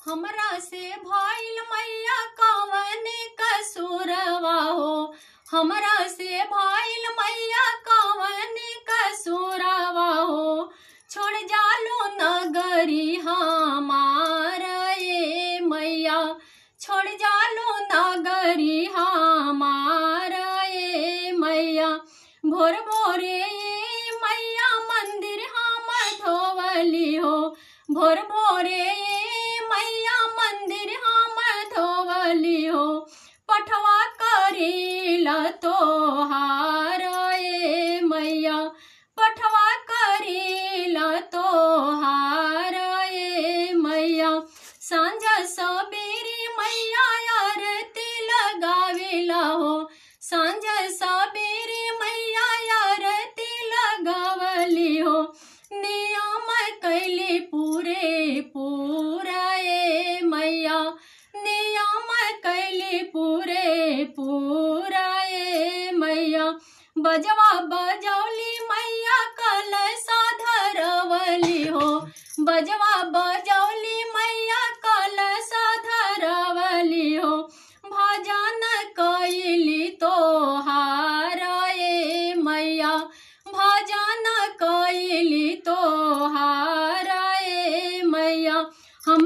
हमरा से भइल मैया कवन कसूरवा हो, हमरा से भइल मैया कवन कसूरवा हो। छोड़ जालो नगरी हमार ए मैया, छोड़ जालो नगरी हमार ए मैया। भोर भोरे ए मैया मंदिर हम धोवली हो, भोर भोरे ए मैया मंदिर हम धोवली हो। पठवा करेला तोहार ए मैया, पठवा करेला तोहार ए मैया। सांझ सबेरे मैया आरती लगावेला हो, सांझ सबेरे मैया आरती लगावली हो। नियम कैली पूरे पूरा ए मैया, नियम कैली पूरे पूरा ए मैया। बजवा बजौली मैया कलशा धरवली हो, बजवा बजौली